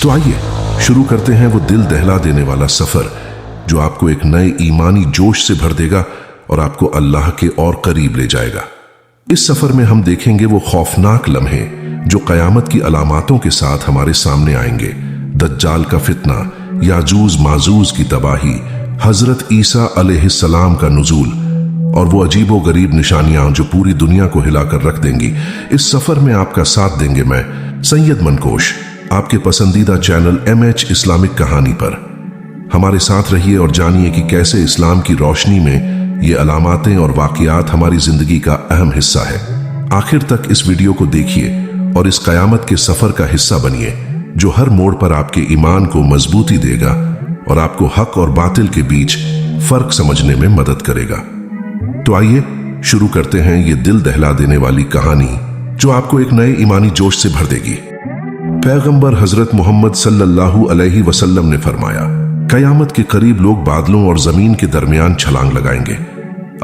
तो आइए शुरू करते हैं वो दिल दहला देने वाला सफर जो आपको एक नए ईमानी जोश से भर देगा और आपको अल्लाह के और करीब ले जाएगा। इस सफर में हम देखेंगे वो खौफनाक लम्हे जो कयामत की अलामातों के साथ हमारे सामने आएंगे। दज्जाल का फितना, याजूज माजूज की तबाही, हजरत ईसा अलैहिस्सलाम का नुजूल और वो अजीबो गरीब निशानियां जो पूरी दुनिया को हिलाकर रख देंगी। इस सफर में आपका साथ देंगे मैं सैयद मनकोश, आपके पसंदीदा चैनल MH इस्लामिक कहानी पर। हमारे साथ रहिए और जानिए कि कैसे इस्लाम की रोशनी में ये अलामातें और वाक़ियात हमारी जिंदगी का अहम हिस्सा है। आखिर तक इस वीडियो को देखिए और इस कयामत के सफर का हिस्सा बनिए जो हर मोड़ पर आपके ईमान को मजबूती देगा और आपको हक और बातिल के बीच फर्क समझने में मदद करेगा। तो आइए शुरू करते हैं ये दिल दहला देने वाली कहानी जो आपको एक नए ईमानी जोश से भर देगी। पैगंबर हजरत मोहम्मद सल्लल्लाहु अलैहि वसल्लम ने फरमाया, कयामत के करीब लोग बादलों और जमीन के दरमियान छलांग लगाएंगे।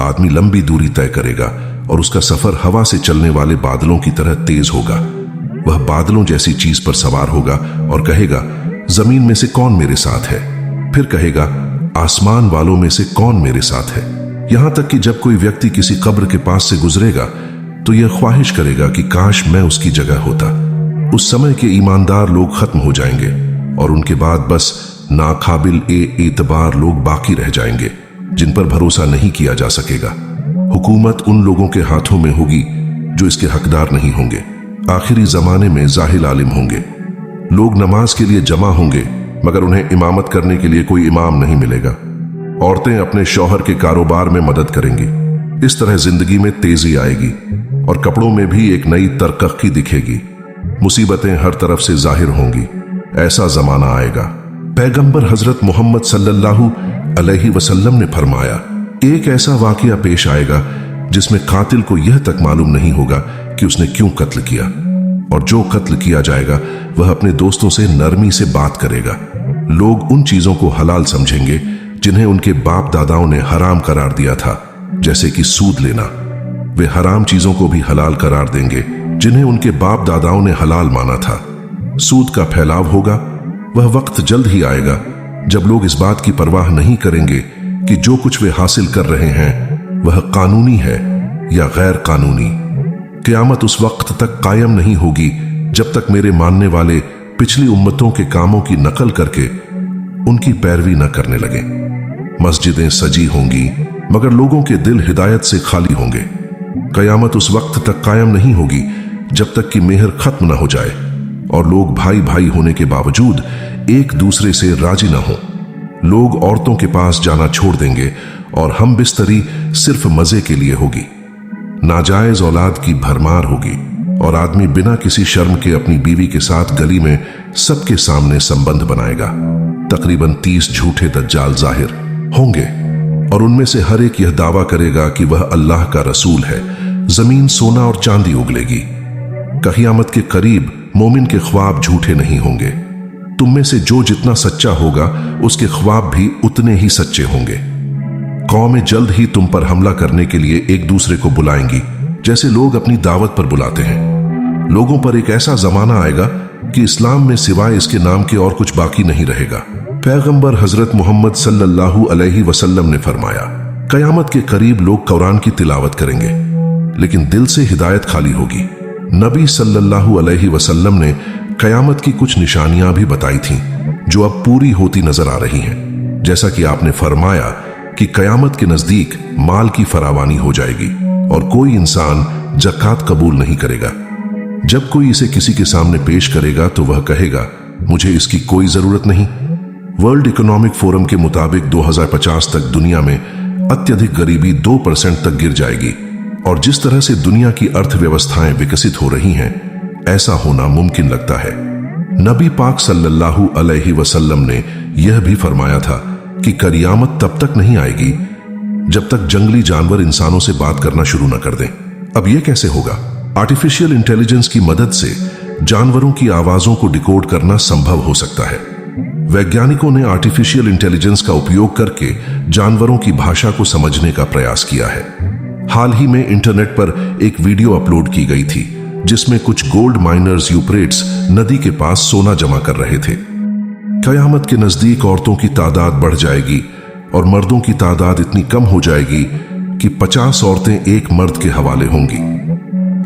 आदमी लंबी दूरी तय करेगा और उसका सफर हवा से चलने वाले बादलों की तरह तेज होगा। वह बादलों जैसी चीज पर सवार होगा और कहेगा, जमीन में से कौन मेरे साथ है? फिर कहेगा, आसमान वालों में से कौन मेरे साथ है? यहां तक कि जब कोई व्यक्ति किसी कब्र के पास से गुजरेगा तो यह ख्वाहिश करेगा कि काश मैं उसकी जगह होता। उस समय के ईमानदार लोग खत्म हो जाएंगे और उनके बाद बस नाकाबिल एतबार लोग बाकी रह जाएंगे जिन पर भरोसा नहीं किया जा सकेगा। हुकूमत उन लोगों के हाथों में होगी जो इसके हकदार नहीं होंगे। आखिरी जमाने में जाहिल आलिम होंगे। लोग नमाज के लिए जमा होंगे मगर उन्हें इमामत करने के लिए कोई इमाम नहीं मिलेगा। औरतें अपने शौहर के कारोबार में मदद करेंगी। इस तरह जिंदगी में तेजी आएगी और कपड़ों में भी एक नई तरक्की दिखेगी। मुसीबतें हर तरफ से जाहिर होंगी। ऐसा जमाना आएगा। पैगंबर हजरत मोहम्मद सल्लल्लाहु अलैहि वसल्लम ने फरमाया, एक ऐसा वाकया पेश आएगा जिसमें कातिल को यह तक मालूम नहीं होगा कि उसने क्यों कत्ल किया, और जो कत्ल किया जाएगा वह अपने दोस्तों से नरमी से बात करेगा। लोग उन चीजों को हलाल समझेंगे जिन्हें उनके बाप दादाओं ने हराम करार दिया था, जैसे कि सूद लेना। वे हराम चीजों को भी हलाल करार देंगे जिन्हें उनके बाप दादाओं ने हलाल माना था। सूद का फैलाव होगा। वह वक्त जल्द ही आएगा जब लोग इस बात की परवाह नहीं करेंगे कि जो कुछ वे हासिल कर रहे हैं वह कानूनी है या गैर कानूनी। क़यामत उस वक्त तक कायम नहीं होगी जब तक मेरे मानने वाले पिछली उम्मतों के कामों की नकल करके उनकी पैरवी न करने लगे। मस्जिदें सजी होंगी मगर लोगों के दिल हिदायत से खाली होंगे। क़यामत उस वक्त तक कायम नहीं होगी जब तक कि मेहर खत्म न हो जाए और लोग भाई भाई होने के बावजूद एक दूसरे से राजी न हो। लोग औरतों के पास जाना छोड़ देंगे और हम बिस्तरी सिर्फ मजे के लिए होगी। नाजायज औलाद की भरमार होगी और आदमी बिना किसी शर्म के अपनी बीवी के साथ गली में सबके सामने संबंध बनाएगा। तकरीबन 30 झूठे दज्जाल जाहिर होंगे और उनमें से हर एक यह दावा करेगा कि वह अल्लाह का रसूल है। जमीन सोना और चांदी उगलेगी। क़यामत के करीब मोमिन के ख्वाब झूठे नहीं होंगे। तुम में से जो जितना सच्चा होगा उसके ख्वाब भी उतने ही सच्चे होंगे। कौमें जल्द ही तुम पर हमला करने के लिए एक दूसरे को बुलाएंगी जैसे लोग अपनी दावत पर बुलाते हैं। लोगों पर एक ऐसा जमाना आएगा कि इस्लाम में सिवाय इसके नाम के और कुछ बाकी नहीं रहेगा। पैगंबर हजरत मोहम्मद सल्लल्लाहु अलैहि वसल्लम ने फरमाया, कयामत के करीब लोग कुरान की तिलावत करेंगे लेकिन दिल से हिदायत खाली होगी। नबी सल्लल्लाहु अलैहि वसल्लम ने कयामत की कुछ निशानियां भी बताई थीं जो अब पूरी होती नजर आ रही हैं। जैसा कि आपने फरमाया कि कयामत के नजदीक माल की फरावानी हो जाएगी और कोई इंसान ज़कात कबूल नहीं करेगा। जब कोई इसे किसी के सामने पेश करेगा तो वह कहेगा, मुझे इसकी कोई जरूरत नहीं। वर्ल्ड इकोनॉमिक फोरम के मुताबिक 2050 तक दुनिया में अत्यधिक गरीबी 2% तक गिर जाएगी और जिस तरह से दुनिया की अर्थव्यवस्थाएं विकसित हो रही हैं, ऐसा होना मुमकिन लगता है। नबी पाक सल्लल्लाहु अलैहि वसल्लम ने यह भी फरमाया था कि कयामत तब तक नहीं आएगी जब तक जंगली जानवर इंसानों से बात करना शुरू न कर दें। अब यह कैसे होगा? आर्टिफिशियल इंटेलिजेंस की मदद से जानवरों की आवाजों को डिकोड करना संभव हो सकता है। वैज्ञानिकों ने आर्टिफिशियल इंटेलिजेंस का उपयोग करके जानवरों की भाषा को समझने का प्रयास किया है। हाल ही में इंटरनेट पर एक वीडियो अपलोड की गई थी जिसमें कुछ गोल्ड माइनर्स यूफ्रेट्स नदी के पास सोना जमा कर रहे थे। कयामत के नजदीक औरतों की तादाद बढ़ जाएगी और मर्दों की तादाद इतनी कम हो जाएगी कि 50 औरतें एक मर्द के हवाले होंगी।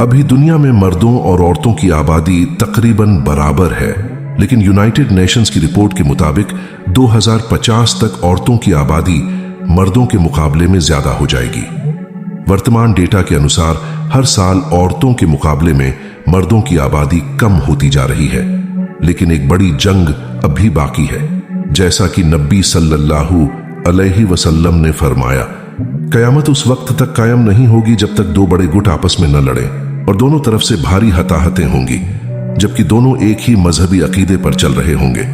अभी दुनिया में मर्दों और औरतों की आबादी तकरीबन बराबर है, लेकिन यूनाइटेड नेशंस की रिपोर्ट के मुताबिक 2050 तक औरतों की आबादी मर्दों के मुकाबले में ज्यादा हो जाएगी। वर्तमान डेटा के अनुसार हर साल औरतों के मुकाबले में मर्दों की आबादी कम होती जा रही है, लेकिन एक बड़ी जंग अभी बाकी है। जैसा कि नबी सल्लल्लाहु अलैहि वसल्लम ने फरमाया, कयामत उस वक्त तक कायम नहीं होगी जब तक दो बड़े गुट आपस में न लड़ें और दोनों तरफ से भारी हताहतें होंगी, जबकि दोनों एक ही मजहबी अकीदे पर चल रहे होंगे।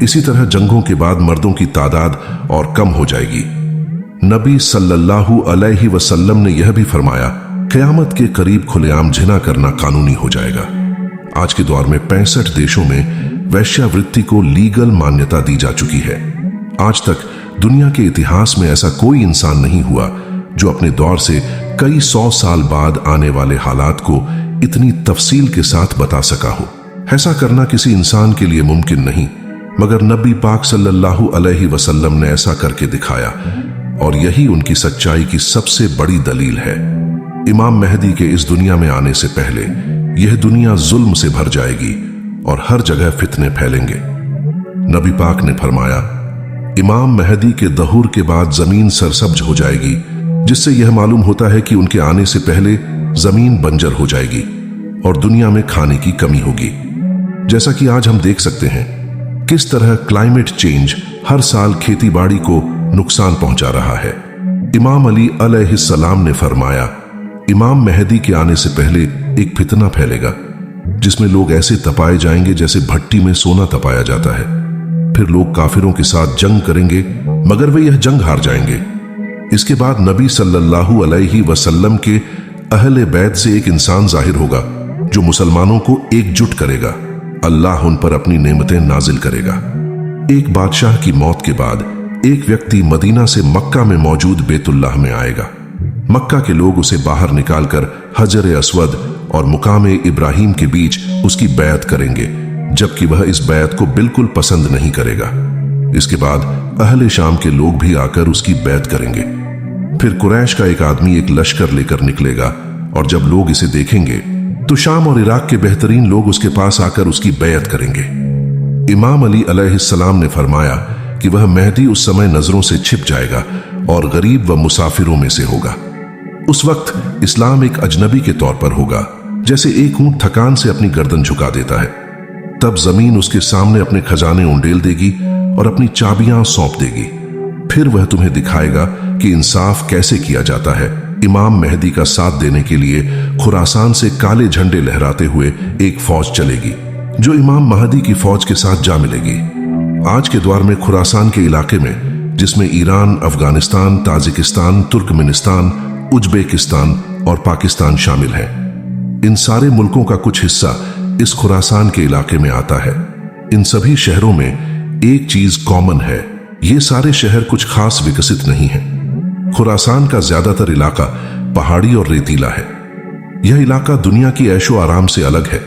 इसी तरह जंगों के बाद मर्दों की तादाद और कम हो जाएगी। नबी सल्लल्लाहु अलैहि वसल्लम ने यह भी फरमाया, कयामत के करीब खुलेआम जिना करना कानूनी हो जाएगा। आज के दौर में 65 देशों में वैश्यावृत्ति को लीगल मान्यता दी जा चुकी है। आज तक दुनिया के इतिहास में ऐसा कोई इंसान नहीं हुआ जो अपने दौर से कई 100 साल बाद आने वाले हालात को इतनी तफसील के साथ बता सका हो। ऐसा करना किसी इंसान के लिए मुमकिन नहीं, मगर नबी पाक सल्लल्लाहु अलैहि वसल्लम ने ऐसा करके दिखाया और यही उनकी सच्चाई की सबसे बड़ी दलील है। इमाम मेहदी के इस दुनिया में आने से पहले यह दुनिया जुल्म से भर जाएगी और हर जगह फितने फैलेंगे। नबी पाक ने फरमाया, इमाम मेहदी के दहूर के बाद जमीन सरसब्ज हो जाएगी, जिससे यह मालूम होता है कि उनके आने से पहले जमीन बंजर हो जाएगी और दुनिया में खाने की कमी होगी। जैसा कि आज हम देख सकते हैं किस तरह क्लाइमेट चेंज हर साल खेती बाड़ी को नुकसान पहुंचा रहा है। इमाम अली अलैहिस्सलाम ने फरमाया, इमाम मेहदी के आने से पहले एक फितना फैलेगा जिसमें लोग ऐसे तपाए जाएंगे जैसे भट्टी में सोना तपाया जाता है। फिर लोग काफिरों के साथ जंग करेंगे, मगर वे यह जंग हार जाएंगे। इसके बाद नबी सल्लल्लाहु अलैहि वसल्लम के अहले बैत से एक इंसान जाहिर होगा जो मुसलमानों को एकजुट करेगा। अल्लाह उन पर अपनी नेमतें नाजिल करेगा। एक बादशाह की मौत के बाद एक व्यक्ति मदीना से मक्का में मौजूद बैतुल्लाह में आएगा। मक्का के लोग उसे बाहर निकालकर हजर अस्वद और मुकामे इब्राहिम के बीच उसकी बैत करेंगे, जबकि वह इस बैत को बिल्कुल पसंद नहीं करेगा। इसके बाद अहले शाम के लोग भी आकर उसकी बैत करेंगे। फिर कुरैश का एक आदमी एक लश्कर लेकर निकलेगा और जब लोग इसे देखेंगे तो शाम और इराक के बेहतरीन लोग उसके पास आकर उसकी बैत करेंगे। इमाम अली अलैहिस्सलाम ने फरमाया कि वह मेहदी उस समय नजरों से छिप जाएगा और गरीब व मुसाफिरों में से होगा। उस वक्त इस्लाम एक अजनबी के तौर पर होगा, जैसे एक ऊंट थकान से अपनी गर्दन झुका देता है। तब जमीन उसके सामने अपने खजाने उंडेल देगी और अपनी चाबियां सौंप देगी। फिर वह तुम्हें दिखाएगा कि इंसाफ कैसे किया जाता है। इमाम मेहदी का साथ देने के लिए खुरासान से काले झंडे लहराते हुए एक फौज चलेगी जो इमाम महदी की फौज के साथ जा मिलेगी। आज के दौर में खुरासान के इलाके में, जिसमें Iran, Afghanistan, Tajikistan, Turkmenistan, Uzbekistan और पाकिस्तान शामिल हैं, इन सारे मुल्कों का कुछ हिस्सा इस खुरासान के इलाके में आता है। इन सभी शहरों में एक चीज कॉमन है, ये सारे शहर कुछ खास विकसित नहीं हैं। खुरासान का ज्यादातर इलाका पहाड़ी और रेतीला है। यह इलाका दुनिया की ऐशो आराम से अलग है,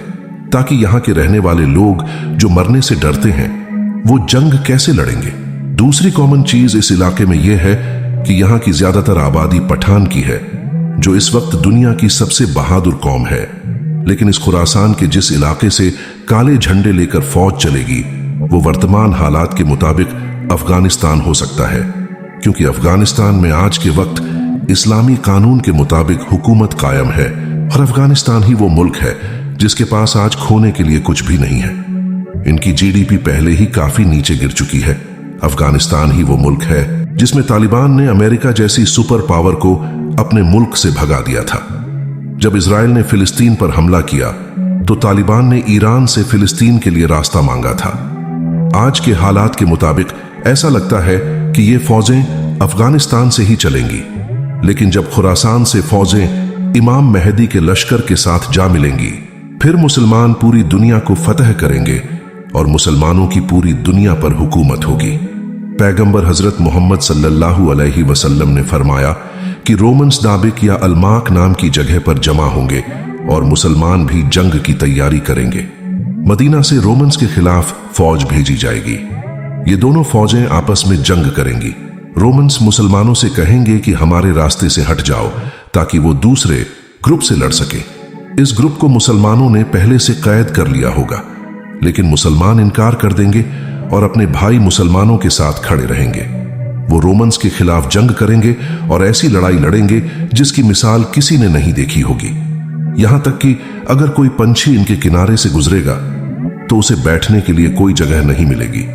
ताकि यहाँ के रहने वाले लोग जो मरने से डरते हैं वो जंग कैसे लड़ेंगे। दूसरी कॉमन चीज इस इलाके में यह है कि यहाँ की ज्यादातर आबादी पठान की है, जो इस वक्त दुनिया की सबसे बहादुर कौम है। लेकिन इस खुरासान के जिस इलाके से काले झंडे लेकर फौज चलेगी, वो वर्तमान हालात के मुताबिक अफगानिस्तान हो सकता है, क्योंकि अफगानिस्तान में आज के वक्त इस्लामी कानून के मुताबिक हुकूमत कायम है और अफगानिस्तान ही वो मुल्क है जिसके पास आज खोने के लिए कुछ भी नहीं है। इनकी जीडीपी पहले ही काफी नीचे गिर चुकी है। अफगानिस्तान ही वो मुल्क है जिसमें तालिबान ने अमेरिका जैसी सुपर पावर को अपने मुल्क से भगा दिया था। जब इजराइल ने फिलिस्तीन पर हमला किया तो तालिबान ने ईरान से फिलिस्तीन के लिए रास्ता मांगा था। आज के हालात के मुताबिक ऐसा लगता है कि ये फौजें अफगानिस्तान से ही चलेंगी, लेकिन जब खुरासान से फौजें इमाम मेहदी के लश्कर के साथ जा मिलेंगी, फिर मुसलमान पूरी दुनिया को फतह करेंगे और मुसलमानों की पूरी दुनिया पर हुकूमत होगी। पैगंबर हजरत मोहम्मद सल्लल्लाहु अलैहि वसल्लम ने फरमाया कि रोमन्स नाबिक या अलमाक नाम की जगह पर जमा होंगे और मुसलमान भी जंग की तैयारी करेंगे। मदीना से रोमन्स के खिलाफ फौज भेजी जाएगी। ये दोनों फौजें आपस में जंग करेंगी। रोमन्स मुसलमानों से कहेंगे कि हमारे रास्ते से हट जाओ ताकि वो दूसरे ग्रुप से लड़ सके। इस ग्रुप को मुसलमानों ने पहले से कैद कर लिया होगा, लेकिन मुसलमान इनकार कर देंगे और अपने भाई मुसलमानों के साथ खड़े रहेंगे। वो रोमन्स के खिलाफ जंग करेंगे और ऐसी लड़ाई लड़ेंगे जिसकी मिसाल किसी ने नहीं देखी होगी। यहां तक कि अगर कोई पंछी इनके किनारे से गुजरेगा तो उसे बैठने के लिए कोई जगह नहीं मिलेगी।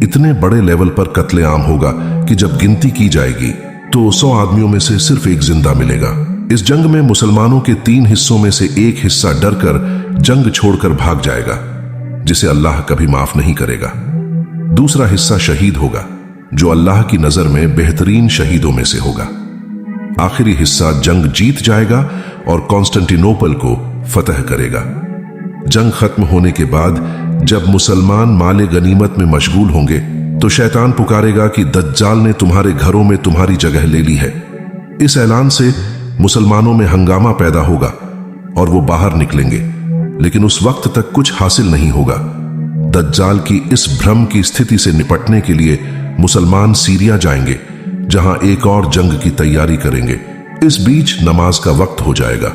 इतने बड़े लेवल पर कत्लेआम होगा कि जब गिनती की जाएगी तो 100 आदमियों में से सिर्फ एक जिंदा मिलेगा। इस जंग में मुसलमानों के 3 हिस्सों में से एक हिस्सा डरकर जंग छोड़कर भाग जाएगा, जिसे अल्लाह कभी माफ नहीं करेगा। दूसरा हिस्सा शहीद होगा, जो अल्लाह की नजर में बेहतरीन शहीदों में से होगा। आखिरी हिस्सा जंग जीत जाएगा और कॉन्स्टेंटिनोपल को फतह करेगा। जंग खत्म होने के बाद जब मुसलमान माले गनीमत में मशगूल होंगे तो शैतान पुकारेगा कि दज्जाल ने तुम्हारे घरों में तुम्हारी जगह ले ली है। इस ऐलान से मुसलमानों में हंगामा पैदा होगा और वो बाहर निकलेंगे, लेकिन उस वक्त तक कुछ हासिल नहीं होगा। दज्जाल की इस भ्रम की स्थिति से निपटने के लिए मुसलमान सीरिया जाएंगे, जहां एक और जंग की तैयारी करेंगे। इस बीच नमाज का वक्त हो जाएगा।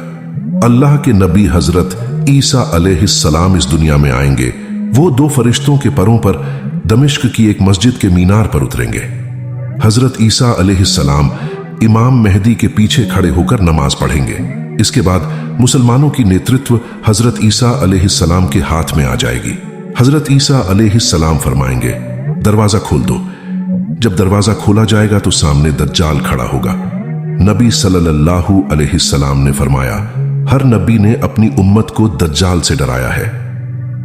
अल्लाह के नबी हजरत ईसा अलैहिस्सलाम इस दुनिया में आएंगे। वो 2 फरिश्तों के परों पर दमिश्क की एक मस्जिद के मीनार पर उतरेंगे। हजरत ईसा अलैहिस्सलाम इमाम मेहदी के पीछे खड़े होकर नमाज पढ़ेंगे। इसके बाद मुसलमानों की नेतृत्व हजरत ईसा अलैहिस्सलाम के हाथ में आ जाएगी। हजरत ईसा अलैहिस्सलाम फरमाएंगे, दरवाजा खोल दो। जब दरवाजा खोला जाएगा तो सामने दज्जाल खड़ा होगा। नबी सल्लल्लाहु अलैहि वसल्लम ने फरमाया, हर नबी ने अपनी उम्मत को दज्जाल से डराया है।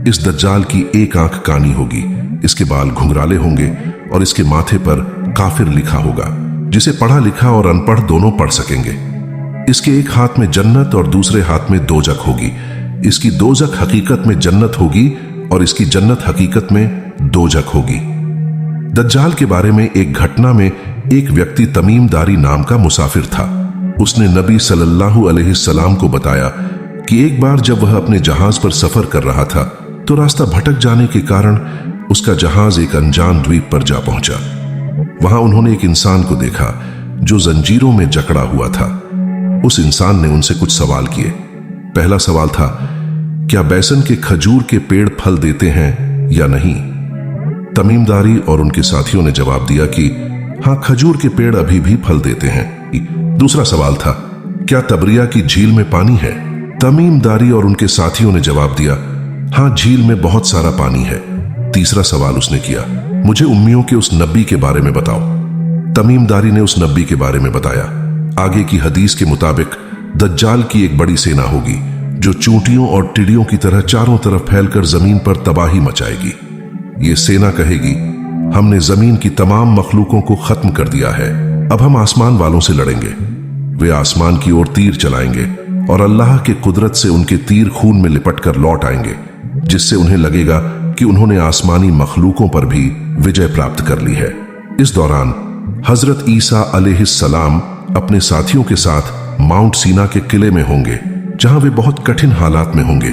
इस दज्जाल की एक आंख कानी होगी, इसके बाल घुंघराले होंगे और इसके माथे पर काफिर लिखा होगा, जिसे पढ़ा लिखा और अनपढ़ दोनों पढ़ सकेंगे। इसके एक हाथ में जन्नत और दूसरे हाथ में दोजक होगी। इसकी दोजक हकीकत में जन्नत होगी और इसकी जन्नत हकीकत में दोजक होगी। दज्जाल के बारे में एक घटना में एक व्यक्ति तमीम दारी नाम का मुसाफिर था। उसने नबी सल्लल्लाहु अलैहि वसल्लम को बताया कि एक बार जब वह अपने जहाज पर सफर कर रहा था तो रास्ता भटक जाने के कारण उसका जहाज एक अनजान द्वीप पर जा पहुंचा। वहां उन्होंने एक इंसान को देखा जो जंजीरों में जकड़ा हुआ था। उस इंसान ने उनसे कुछ सवाल किए। पहला सवाल था, क्या बैसन के खजूर के पेड़ फल देते हैं या नहीं? तमीमदारी और उनके साथियों ने जवाब दिया कि हाँ, खजूर के पेड़ अभी भी फल देते हैं। दूसरा सवाल था, क्या तबरिया की झील में पानी है? तमीमदारी और उनके साथियों ने जवाब दिया, हाँ, झील में बहुत सारा पानी है। तीसरा सवाल उसने किया, मुझे उम्मियों के उस नबी के बारे में बताओ। तमीमदारी ने उस नबी के बारे में बताया। आगे की हदीस के मुताबिक दज्जाल की एक बड़ी सेना होगी जो चूंटियों और टिड्डियों की तरह चारों तरफ फैलकर जमीन पर तबाही मचाएगी। ये सेना कहेगी, हमने जमीन की तमाम मखलूकों को खत्म कर दिया है, अब हम आसमान वालों से लड़ेंगे। वे आसमान की ओर तीर चलाएंगे और अल्लाह के कुदरत से उनके तीर खून में लिपट कर लौट आएंगे, जिससे उन्हें लगेगा कि उन्होंने आसमानी मखलूकों पर भी विजय प्राप्त कर ली है। इस दौरान हजरत ईसा अलैहिस्सलाम अपने साथियों के साथ माउंट सीना के किले में होंगे, जहां वे बहुत कठिन हालात में होंगे।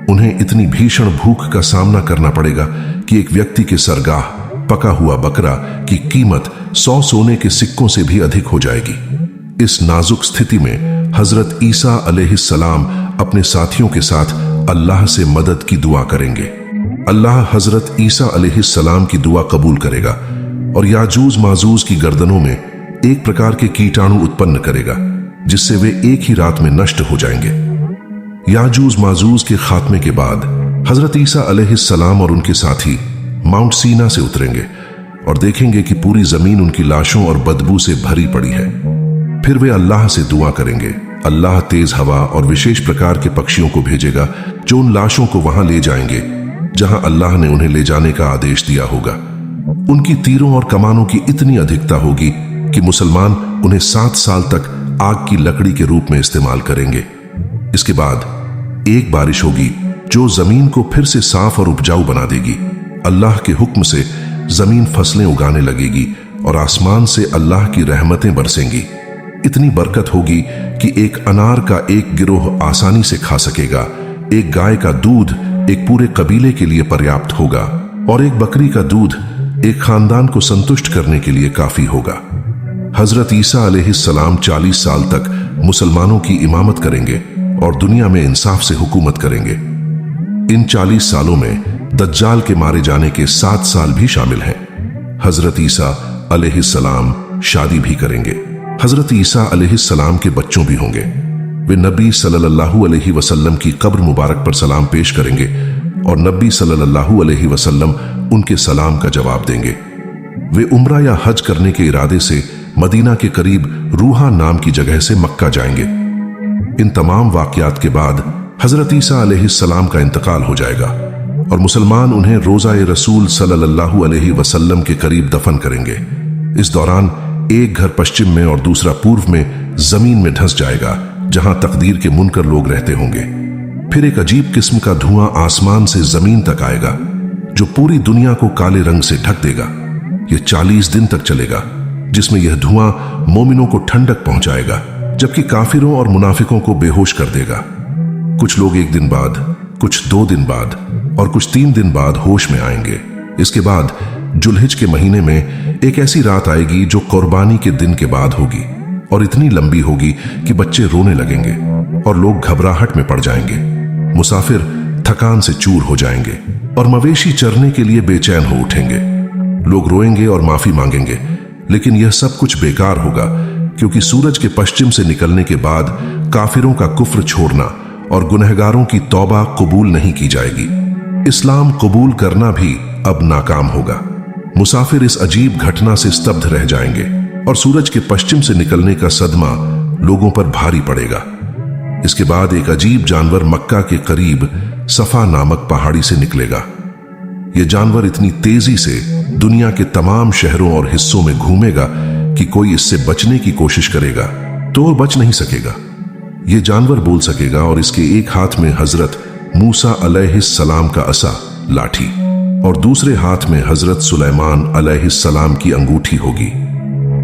उन्हें इतनी भीषण भूख का सामना करना पड़ेगा कि एक व्यक्ति के सरगाह पका हुआ बकरा की कीमत 100 सोने के सिक्कों से भी अधिक हो जाएगी। इस नाजुक स्थिति में हजरत ईसा अलैहिस्सलाम अपने साथियों के साथ अल्लाह से मदद की दुआ करेंगे। अल्लाह हजरत ईसा अलैहिस्सलाम की दुआ कबूल करेगा और याजूज माजूज की गर्दनों में एक प्रकार के कीटाणु उत्पन्न करेगा, जिससे वे एक ही रात में नष्ट हो जाएंगे। याजूज माजूज के खात्मे के बाद हजरत ईसा अलैहिस्सलाम और उनके साथी माउंट सीना से उतरेंगे और देखेंगे कि पूरी जमीन उनकी लाशों और बदबू से भरी पड़ी है। फिर वे अल्लाह से दुआ करेंगे। अल्लाह तेज हवा और विशेष प्रकार के पक्षियों को भेजेगा जो उन लाशों को वहां ले जाएंगे जहां अल्लाह ने उन्हें ले जाने का आदेश दिया होगा। उनकी तीरों और कमानों की इतनी अधिकता होगी कि मुसलमान उन्हें 7 साल तक आग की लकड़ी के रूप में इस्तेमाल करेंगे। इसके बाद एक बारिश होगी जो जमीन को फिर से साफ और उपजाऊ बना देगी। अल्लाह के हुक्म से जमीन फसलें उगाने लगेगी और आसमान से अल्लाह की रहमतें बरसेंगी। इतनी बरकत होगी कि एक अनार का एक गिरोह आसानी से खा सकेगा, एक गाय का दूध एक पूरे कबीले के लिए पर्याप्त होगा और एक बकरी का दूध एक खानदान को संतुष्ट करने के लिए काफी होगा। हजरत ईसा अलैहिस्सलाम 40 साल तक मुसलमानों की इमामत करेंगे और दुनिया में इंसाफ से हुकूमत करेंगे। इन 40 सालों में दज्जाल के मारे जाने के 7 साल भी शामिल हैं। हजरत ईसा अलैहिस्सलाम शादी भी करेंगे। हजरत ईसा अलैहिस्सलाम के बच्चों भी होंगे। वे नबी सल्लल्लाहु अलैहि वसल्लम की कब्र मुबारक पर सलाम पेश करेंगे और नबी सल्लल्लाहु अलैहि वसल्लम उनके सलाम का जवाब देंगे। वे उम्रा या हज करने के इरादे से मदीना के करीब रूहा नाम की जगह से मक्का जाएंगे। इन तमाम वाकयात के बाद हजरत ईसा अलैहिस्सलाम का इंतकाल हो जाएगा और मुसलमान उन्हें रोज़ाए रसूल सल्लल्लाहु अलैहि वसल्लम के करीब दफन करेंगे। इस दौरान एक घर पश्चिम में और दूसरा पूर्व में जमीन में धंस जाएगा, जहां तकदीर के मुनकर लोग रहते होंगे। फिर एक अजीब किस्म का धुआं आसमान से जमीन तक आएगा, जो पूरी दुनिया को काले रंग से ढक देगा। यह 40 दिन तक चलेगा, जिसमें यह धुआं मोमिनों को ठंडक पहुंचाएगा, जबकि काफिरों और मुनाफिकों को बेहोश कर देगा। कुछ लोग 1 दिन बाद, कुछ 2 दिन बाद और कुछ 3 दिन बाद होश में आएंगे। इसके बाद जुल्हिज के महीने में एक ऐसी रात आएगी जो कुर्बानी के दिन के बाद होगी और इतनी लंबी होगी कि बच्चे रोने लगेंगे और लोग घबराहट में पड़ जाएंगे। मुसाफिर थकान से चूर हो जाएंगे और मवेशी चरने के लिए बेचैन हो उठेंगे। लोग रोएंगे और माफी मांगेंगे, लेकिन यह सब कुछ बेकार होगा, क्योंकि सूरज के पश्चिम से निकलने के बाद काफिरों का कुफ्र छोड़ना और गुनहगारों की तौबा कबूल नहीं की जाएगी। इस्लाम कबूल करना भी अब नाकाम होगा। मुसाफिर इस अजीब घटना से स्तब्ध रह जाएंगे और सूरज के पश्चिम से निकलने का सदमा लोगों पर भारी पड़ेगा। इसके बाद एक अजीब जानवर मक्का के करीब सफा नामक पहाड़ी से निकलेगा। यह जानवर इतनी तेजी से दुनिया के तमाम शहरों और हिस्सों में घूमेगा कि कोई इससे बचने की कोशिश करेगा तो वो बच नहीं सकेगा। यह जानवर बोल सकेगा और इसके एक हाथ में हजरत मूसा अलैहिस्सलाम का असा लाठी और दूसरे हाथ में हजरत सुलेमान अलैहिस्सलाम की अंगूठी होगी।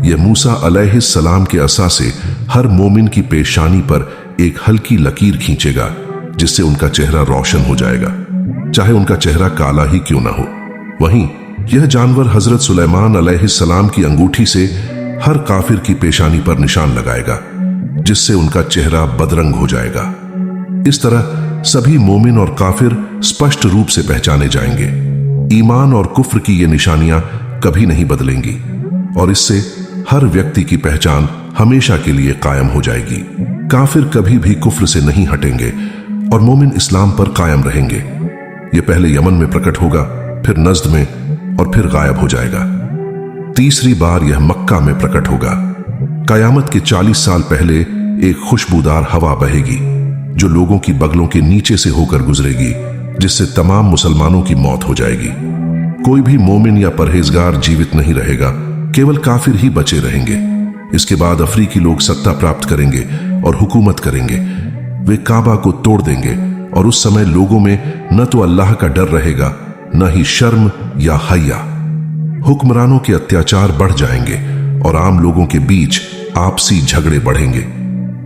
यह मूसा अलैहिस्सलाम के असा से हर मोमिन की पेशानी पर एक हल्की लकीर खींचेगा, जिससे उनका चेहरा रोशन हो जाएगा, चाहे उनका चेहरा काला ही क्यों ना हो। वहीं यह जानवर हजरत सुलेमान अलैहिस्सलाम की अंगूठी से हर काफिर की पेशानी पर निशान लगाएगा, जिससे उनका चेहरा बदरंग हो जाएगा। इस तरह सभी मोमिन और काफिर स्पष्ट रूप से पहचाने जाएंगे। ईमान और कुफ्र की ये निशानियां कभी नहीं बदलेंगी और इससे हर व्यक्ति की पहचान हमेशा के लिए कायम हो जाएगी। काफिर कभी भी कुफ्र से नहीं हटेंगे और मोमिन इस्लाम पर कायम रहेंगे। यह पहले यमन में प्रकट होगा, फिर नज्द में और फिर गायब हो जाएगा। तीसरी बार यह मक्का में प्रकट होगा। कयामत के 40 साल पहले एक खुशबूदार हवा बहेगी जो लोगों की बगलों के नीचे से होकर गुजरेगी, जिससे तमाम मुसलमानों की मौत हो जाएगी। कोई भी मोमिन या परहेजगार जीवित नहीं रहेगा, केवल काफिर ही बचे रहेंगे। इसके बाद अफ्रीकी लोग सत्ता प्राप्त करेंगे और हुकूमत करेंगे। वे काबा को तोड़ देंगे और उस समय लोगों में न तो अल्लाह का डर रहेगा, न ही शर्म या हया। हुक्मरानों के अत्याचार बढ़ जाएंगे और आम लोगों के बीच आपसी झगड़े बढ़ेंगे।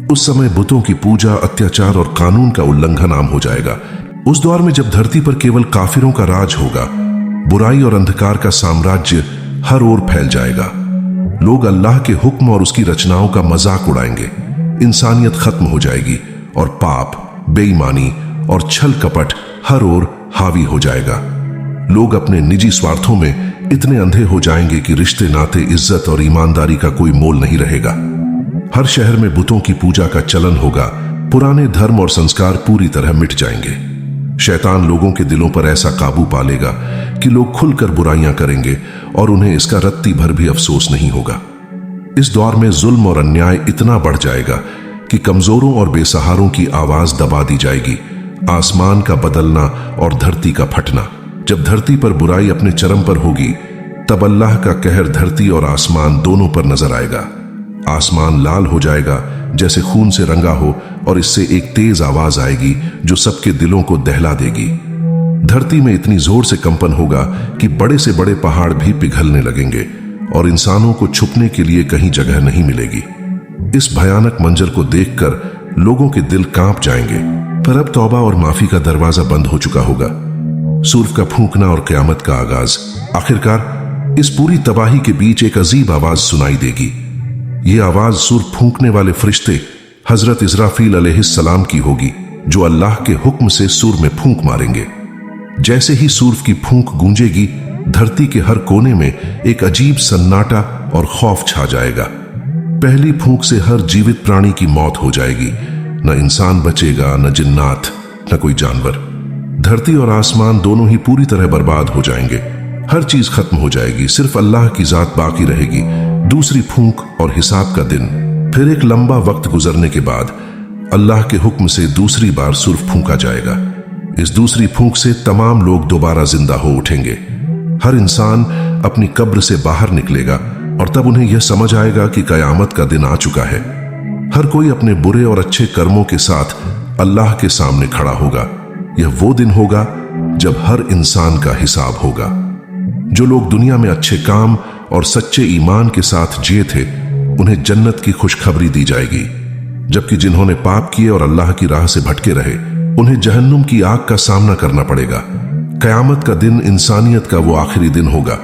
उस समय बुतों की पूजा, अत्याचार और कानून का उल्लंघन आम हो जाएगा। उस दौर में जब धरती पर केवल काफिरों का राज होगा, बुराई और अंधकार का साम्राज्य हर ओर फैल जाएगा। लोग अल्लाह के हुक्म और उसकी रचनाओं का मजाक उड़ाएंगे। इंसानियत खत्म हो जाएगी और पाप, बेईमानी और छल कपट हर ओर हावी हो जाएगा। लोग अपने निजी स्वार्थों में इतने अंधे हो जाएंगे कि रिश्ते, नाते, इज्जत और ईमानदारी का कोई मोल नहीं रहेगा। हर शहर में बुतों की पूजा का चलन होगा। पुराने धर्म और संस्कार पूरी तरह मिट जाएंगे। शैतान लोगों के दिलों पर ऐसा काबू पा लेगा कि लोग खुलकर बुराइयां करेंगे और उन्हें इसका रत्ती भर भी अफसोस नहीं होगा। इस दौर में जुल्म और अन्याय इतना बढ़ जाएगा कि कमजोरों और बेसहारों की आवाज दबा दी जाएगी। आसमान का बदलना और धरती का फटना। जब धरती पर बुराई अपने चरम पर होगी, तब अल्लाह का कहर धरती और आसमान दोनों पर नजर आएगा। आसमान लाल हो जाएगा जैसे खून से रंगा हो और इससे एक तेज आवाज आएगी जो सबके दिलों को दहला देगी। धरती में इतनी जोर से कंपन होगा कि बड़े से बड़े पहाड़ भी पिघलने लगेंगे और इंसानों को छुपने के लिए कहीं जगह नहीं मिलेगी। इस भयानक मंजर को देखकर लोगों के दिल कांप जाएंगे, पर अब तौबा और माफी का दरवाजा बंद हो चुका होगा। सूर्य का फूंकना और क़यामत का आगाज। आखिरकार इस पूरी तबाही के बीच एक अजीब आवाज सुनाई देगी। यह आवाज सूर्य फूंकने वाले फरिश्ते हजरत इस्राफील अलैहिस्सलाम की होगी, जो अल्लाह के हुक्म से सूर्य में फूंक मारेंगे। जैसे ही सूर्य की फूंक गूंजेगी, धरती के हर कोने में एक अजीब सन्नाटा और खौफ छा जाएगा। पहली फूंक से हर जीवित प्राणी की मौत हो जाएगी। न इंसान बचेगा, न जिन्नात, न कोई जानवर। धरती और आसमान दोनों ही पूरी तरह बर्बाद हो जाएंगे। हर चीज खत्म हो जाएगी, सिर्फ अल्लाह की जात बाकी रहेगी। दूसरी फूंक और हिसाब का दिन। फिर एक लंबा वक्त गुजरने के बाद अल्लाह के हुक्म से दूसरी बार सूर्य फूंका जाएगा। इस दूसरी फूंक से तमाम लोग दोबारा जिंदा हो उठेंगे। हर इंसान अपनी कब्र से बाहर निकलेगा और तब उन्हें यह समझ आएगा कि कयामत का दिन आ चुका है। हर कोई अपने बुरे और अच्छे कर्मों के साथ अल्लाह के सामने खड़ा होगा। यह वो दिन होगा जब हर इंसान का हिसाब होगा। जो लोग दुनिया में अच्छे काम और सच्चे ईमान के साथ जिए थे, उन्हें जन्नत की खुशखबरी दी जाएगी, जबकि जिन्होंने पाप किए और अल्लाह की राह से भटके रहे, उन्हें जहन्नुम की आग का सामना करना पड़ेगा। कयामत का दिन इंसानियत का वो आखिरी दिन होगा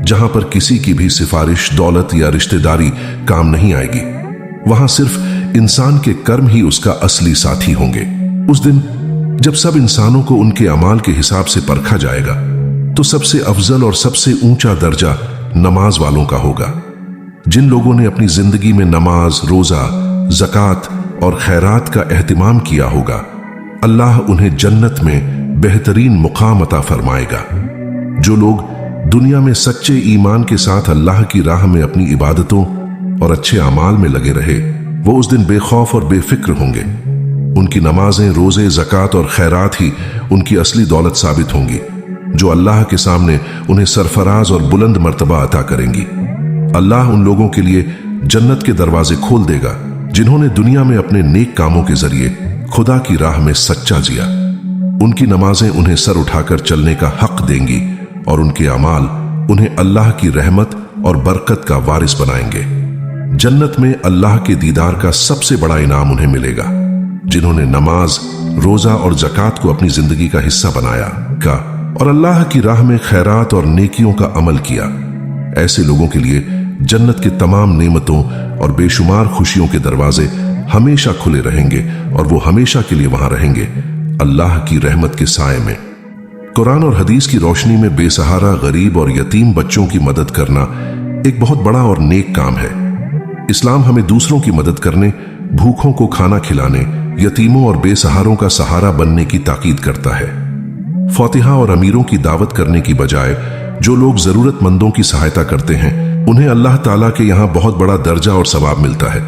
जहां पर किसी की भी सिफारिश, दौलत या रिश्तेदारी काम नहीं आएगी। वहां सिर्फ इंसान के कर्म ही उसका असली साथी होंगे। उस दिन जब सब इंसानों को उनके अमाल के हिसाब से परखा जाएगा, तो सबसे अफजल और सबसे ऊंचा दर्जा नमाज वालों का होगा। जिन लोगों ने अपनी जिंदगी में नमाज, रोजा, ज़कात और खैरात का एहतिमाम किया होगा, अल्लाह उन्हें जन्नत में बेहतरीन मुकाम अता फरमाएगा। जो लोग दुनिया में सच्चे ईमान के साथ अल्लाह की राह में अपनी इबादतों और अच्छे अमाल में लगे रहे, वो उस दिन बेखौफ और बेफिक्र होंगे। उनकी नमाजें, रोजे, ज़कात और खैरात ही उनकी असली दौलत साबित होंगी, जो अल्लाह के सामने उन्हें सरफराज और बुलंद मर्तबा अता करेंगी। अल्लाह उन लोगों के लिए जन्नत के दरवाजे खोल देगा जिन्होंने दुनिया में अपने नेक कामों के जरिए खुदा की राह में सच्चा जिया। उनकी नमाजें उन्हें सर उठाकर चलने का हक देंगी और उनके अमाल उन्हें अल्लाह की रहमत और बरकत का वारिस बनाएंगे। जन्नत में अल्लाह के दीदार का सबसे बड़ा इनाम उन्हें मिलेगा जिन्होंने नमाज, रोजा और ज़कात को अपनी जिंदगी का हिस्सा बनाया और अल्लाह की राह में खैरात और नेकियों का अमल किया। ऐसे लोगों के लिए जन्नत के तमाम नेमतों और बेशुमार खुशियों के दरवाजे हमेशा खुले रहेंगे और वो हमेशा के लिए वहां रहेंगे, अल्लाह की रहमत के साए में। कुरान और हदीस की रोशनी में बेसहारा, गरीब और यतीम बच्चों की मदद करना एक बहुत बड़ा और नेक काम है। इस्लाम हमें दूसरों की मदद करने, भूखों को खाना खिलाने, यतीमों और बेसहारों का सहारा बनने की ताकीद करता है। फातिहा और अमीरों की दावत करने की बजाय जो लोग जरूरतमंदों की सहायता करते हैं, उन्हें अल्लाह ताला के यहां बहुत बड़ा दर्जा और सवाब मिलता है।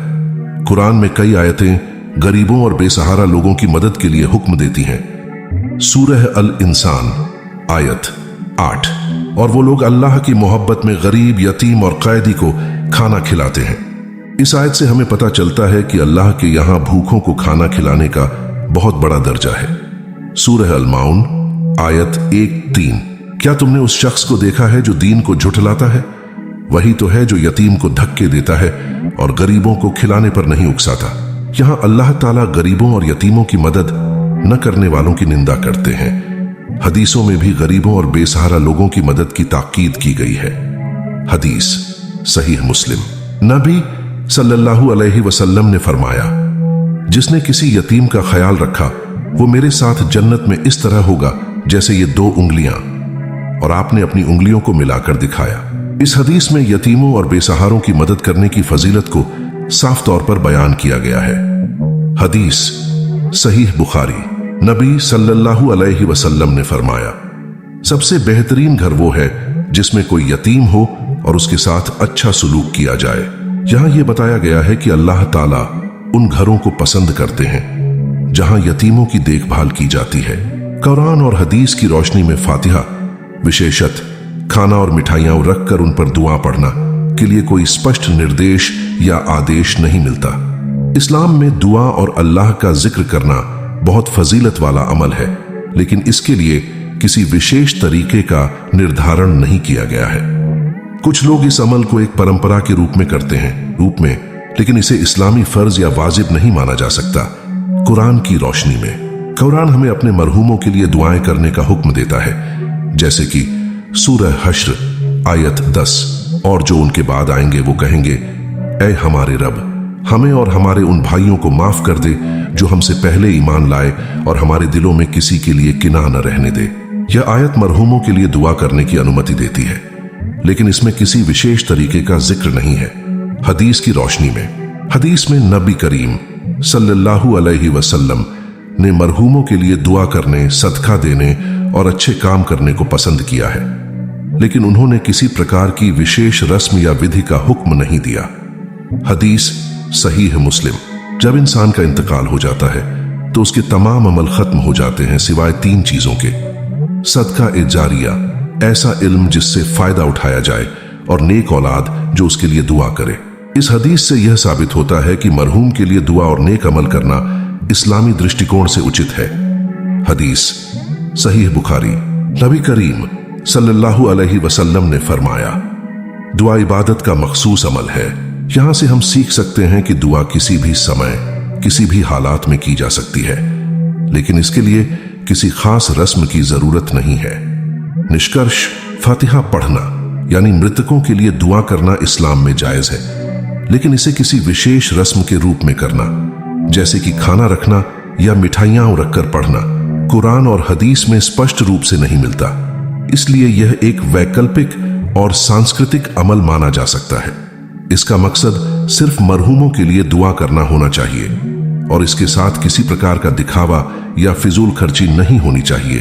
कुरान में कई आयतें गरीबों और बेसहारा लोगों की मदद के लिए हुक्म देती हैं। सूरह अल इंसान आयत 8। और वो लोग अल्लाह की मोहब्बत में गरीब, यतीम और कैदी को खाना खिलाते हैं। इस आयत से हमें पता चलता है कि अल्लाह के यहां भूखों को खाना खिलाने का बहुत बड़ा दर्जा है। सूरह अल माउन आयत 1-3। क्या तुमने उस शख्स को देखा है जो दीन को झुठलाता है? वही तो है जो यतीम को धक्के देता है और गरीबों को खिलाने पर नहीं उकसाता। यहां अल्लाह ताला गरीबों और यतीमों की मदद न करने वालों की निंदा करते हैं। हदीसों में भी गरीबों और बेसहारा लोगों की मदद की ताकीद की गई है। हदीस सहीह मुस्लिम। नबी सल्लल्लाहु अलैहि वसल्लम ने फरमाया, जिसने किसी यतीम का ख्याल रखा वो मेरे साथ जन्नत में इस तरह होगा जैसे ये 2 उंगलियां, और आपने अपनी उंगलियों को मिलाकर दिखाया। इस हदीस में यतीमों और बेसहारों की मदद करने की फजीलत को साफ तौर पर बयान किया गया है। हदीस सहीह बुखारी। नबी सल्लल्लाहु अलैहि वसल्लम ने फरमाया, सबसे बेहतरीन घर वो है जिसमें कोई यतीम हो और उसके साथ अच्छा सलूक किया जाए। यहां यह बताया गया है कि अल्लाह ताला उन घरों को पसंद करते हैं जहां यतीमों की देखभाल की जाती है। कुरान और हदीस की रोशनी में फातिहा, विशेषत खाना और मिठाइयां रखकर उन पर दुआ पढ़ना के लिए कोई स्पष्ट निर्देश या आदेश नहीं मिलता। इस्लाम में दुआ और अल्लाह का जिक्र करना बहुत फजीलत वाला अमल है, लेकिन इसके लिए किसी विशेष तरीके का निर्धारण नहीं किया गया है। कुछ लोग इस अमल को एक परंपरा के रूप में करते हैं, लेकिन इसे इस्लामी फर्ज या वाजिब नहीं माना जा सकता। कुरान की रोशनी में कुरान हमें अपने मरहूमों के लिए दुआएं करने का हुक्म देता है, जैसे कि सूरह हश्र आयत 10, और जो उनके बाद आएंगे वो कहेंगे, ऐ हमारे रब, हमें और हमारे उन भाइयों को माफ कर दे जो हमसे पहले ईमान लाए, और हमारे दिलों में किसी के लिए किना न रहने दे। यह आयत मरहूमों के लिए दुआ करने की अनुमति देती है, लेकिन इसमें किसी विशेष तरीके का जिक्र नहीं है। हदीस की रोशनी में हदीस में नबी करीम सल्लल्लाहु अलैहि वसल्लम ने मरहूमों के लिए दुआ करने, सदका देने और अच्छे काम करने को पसंद किया है, लेकिन उन्होंने किसी प्रकार की विशेष रस्म या विधि का हुक्म नहीं दिया। हदीस सहीह मुस्लिम, जब इंसान का इंतकाल हो जाता है तो उसके तमाम अमल खत्म हो जाते हैं सिवाय 3 चीजों के। सदका ए जारिया, ऐसा इल्म जिससे फायदा उठाया जाए, और नेक औलाद जो उसके लिए दुआ करे। इस हदीस से यह साबित होता है कि मरहूम के लिए दुआ और नेक अमल करना इस्लामी दृष्टिकोण से उचित है। हदीस सहीह बुखारी, नबी करीम सल्लल्लाहु अलैहि वसल्लम ने फरमाया, दुआ इबादत का मखसूस अमल है। यहां से हम सीख सकते हैं कि दुआ किसी भी समय, किसी भी हालात में की जा सकती है, लेकिन इसके लिए किसी खास रस्म की जरूरत नहीं है। निष्कर्ष, फातिहा पढ़ना यानी मृतकों के लिए दुआ करना इस्लाम में जायज है, लेकिन इसे किसी विशेष रस्म के रूप में करना, जैसे कि खाना रखना या मिठाइयां रखकर पढ़ना, कुरान और हदीस में स्पष्ट रूप से नहीं मिलता। इसलिए यह एक वैकल्पिक और सांस्कृतिक अमल माना जा सकता है। इसका मकसद सिर्फ मरहूमों के लिए दुआ करना होना चाहिए, और इसके साथ किसी प्रकार का दिखावा या फिजूल खर्ची नहीं होनी चाहिए।